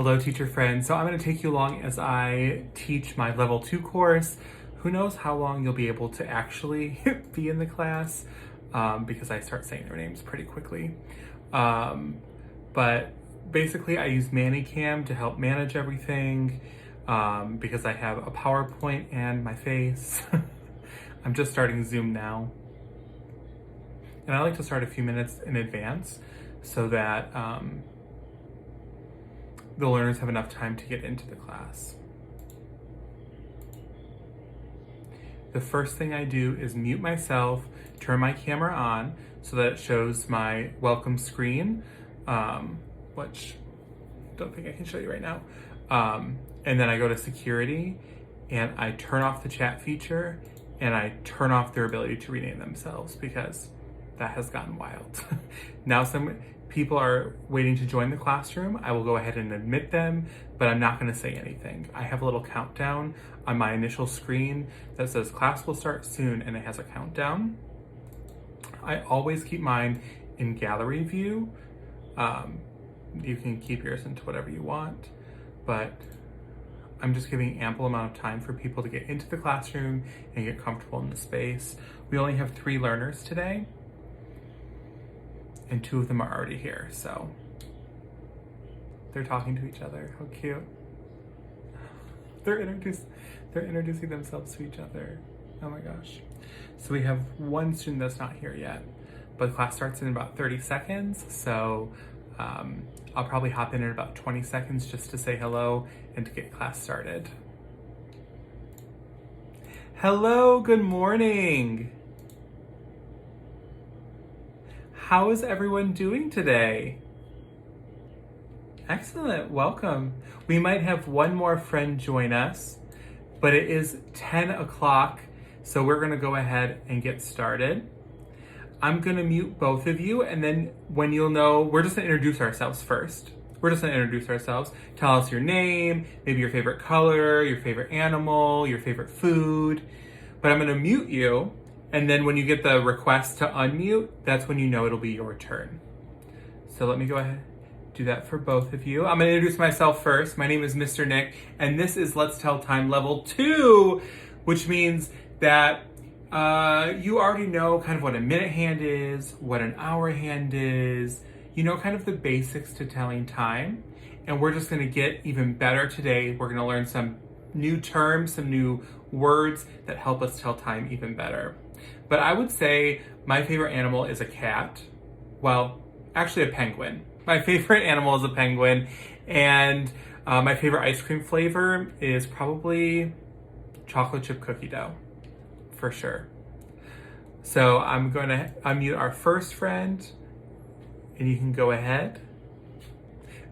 Hello, teacher friends. So I'm going to take you along as I teach my level 2 course. Who knows how long you'll be able to actually be in the class because I start saying their names pretty quickly. But basically I use ManyCam to help manage everything because I have a PowerPoint and my face. I'm just starting Zoom now. And I like to start a few minutes in advance so that the learners have enough time to get into the class. The first thing I do is mute myself, turn my camera on so that it shows my welcome screen, which I don't think I can show you right now. And then I go to security and I turn off the chat feature and I turn off their ability to rename themselves because that has gotten wild. Now some people are waiting to join the classroom. I will go ahead and admit them, but I'm not going to say anything. I have a little countdown on my initial screen that says class will start soon, and it has a countdown. I always keep mine in gallery view. You can keep yours into whatever you want, but I'm just giving ample amount of time for people to get into the classroom and get comfortable in the space. We only have 3 learners today, and 2 of them are already here, so they're talking to each other. How cute. They're introducing themselves to each other. Oh my gosh. So we have 1 student that's not here yet, but class starts in about 30 seconds, so I'll probably hop in about 20 seconds just to say hello and to get class started. Hello, good morning. How is everyone doing today? Excellent, welcome. We might have 1 more friend join us, but it is 10 o'clock, so we're gonna go ahead and get started. I'm gonna mute both of you, and then when you'll know, we're just gonna introduce ourselves first. We're just gonna introduce ourselves. Tell us your name, maybe your favorite color, your favorite animal, your favorite food. But I'm gonna mute you, and then when you get the request to unmute, that's when you know it'll be your turn. So let me go ahead and do that for both of you. I'm gonna introduce myself first. My name is Mr. Nick, and this is Let's Tell Time Level 2, which means that you already know kind of what a minute hand is, what an hour hand is, you know, kind of the basics to telling time. And we're just gonna get even better today. We're gonna learn some new terms, some new words that help us tell time even better. But I would say my favorite animal is a cat. Well, actually a penguin. My favorite animal is a penguin. And my favorite ice cream flavor is probably chocolate chip cookie dough, for sure. So I'm going to unmute our first friend, and you can go ahead.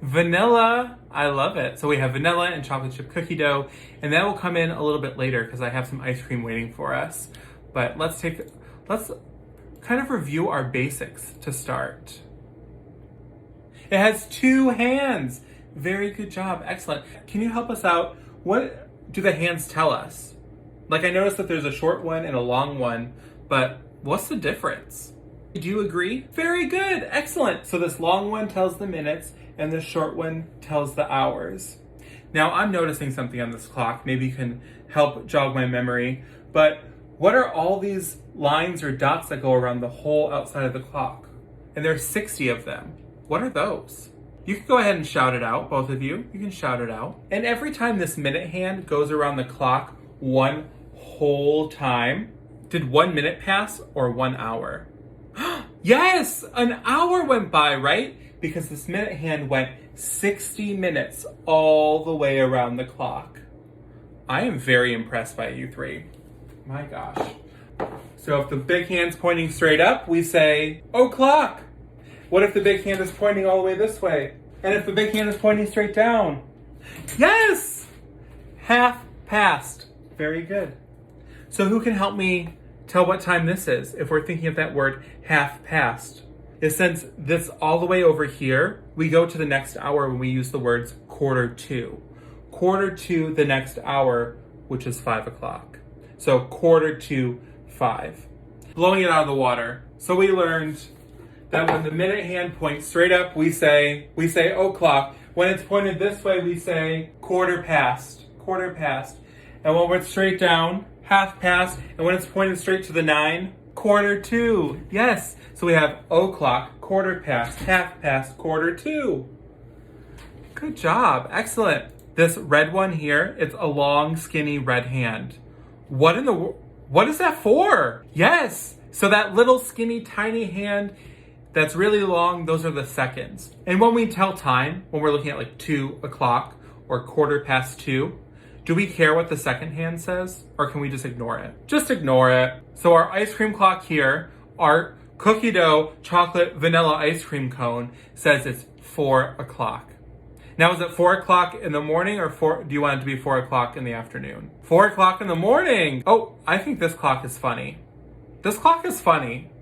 Vanilla, I love it. So we have vanilla and chocolate chip cookie dough, and that will come in a little bit later because I have some ice cream waiting for us. But let's kind of review our basics to start. It has 2 hands. Very good job, excellent. Can you help us out? What do the hands tell us? Like, I noticed that there's a short one and a long one, but what's the difference? Do you agree? Very good, excellent. So this long one tells the minutes and the short one tells the hours. Now I'm noticing something on this clock. Maybe you can help jog my memory, but what are all these lines or dots that go around the whole outside of the clock? And there's 60 of them. What are those? You can go ahead and shout it out, both of you. You can shout it out. And every time this minute hand goes around the clock 1 whole time, did 1 minute pass or 1 hour? Yes, an hour went by, right? Because this minute hand went 60 minutes all the way around the clock. I am very impressed by you 3. My gosh. So if the big hand's pointing straight up, we say, o'clock. What if the big hand is pointing all the way this way? And if the big hand is pointing straight down? Yes! Half past. Very good. So who can help me tell what time this is if we're thinking of that word half past? Is since this all the way over here, we go to the next hour when we use the words quarter to. Quarter to the next hour, which is 5 o'clock. So quarter to 5. Blowing it out of the water. So we learned that when the minute hand points straight up, we say o'clock. When it's pointed this way, we say quarter past. Quarter past. And when it's straight down, half past. And when it's pointed straight to the 9, quarter to. Yes. So we have o'clock, quarter past, half past, quarter to. Good job. Excellent. This red one here, it's a long, skinny red hand. What is that for? Yes. So that little skinny tiny hand that's really long, those are the seconds. And when we tell time, when we're looking at like 2 o'clock or quarter past 2, do we care what the second hand says? Or can we just ignore it? Just ignore it. So our ice cream clock here, our cookie dough chocolate vanilla ice cream cone says it's 4 o'clock. Now, is it 4 o'clock in the morning or do you want it to be 4 o'clock in the afternoon? 4 o'clock in the morning. Oh, I think this clock is funny. This clock is funny.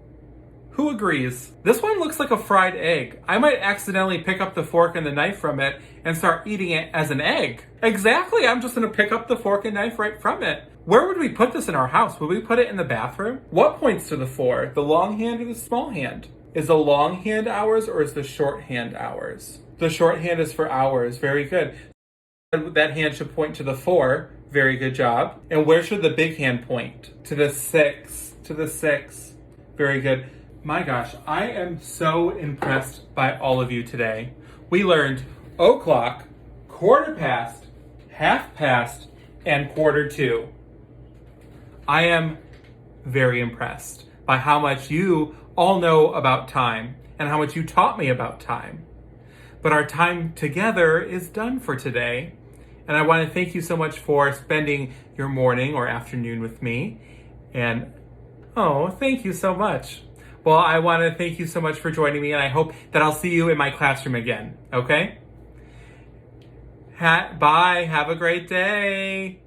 Who agrees? This one looks like a fried egg. I might accidentally pick up the fork and the knife from it and start eating it as an egg. Exactly, I'm just gonna pick up the fork and knife right from it. Where would we put this in our house? Would we put it in the bathroom? What points to the 4? The long hand or the small hand? Is the long hand hours or is the short hand hours? The short hand is for hours. Very good. That hand should point to the 4. Very good job. And where should the big hand point? To the 6. To the 6. Very good. My gosh, I am so impressed by all of you today. We learned o'clock, quarter past, half past, and quarter to. I am very impressed by how much you all know about time and how much you taught me about time. But our time together is done for today. And I want to thank you so much for spending your morning or afternoon with me. And, oh, thank you so much. Well, I want to thank you so much for joining me, and I hope that I'll see you in my classroom again, okay? Bye. Have a great day.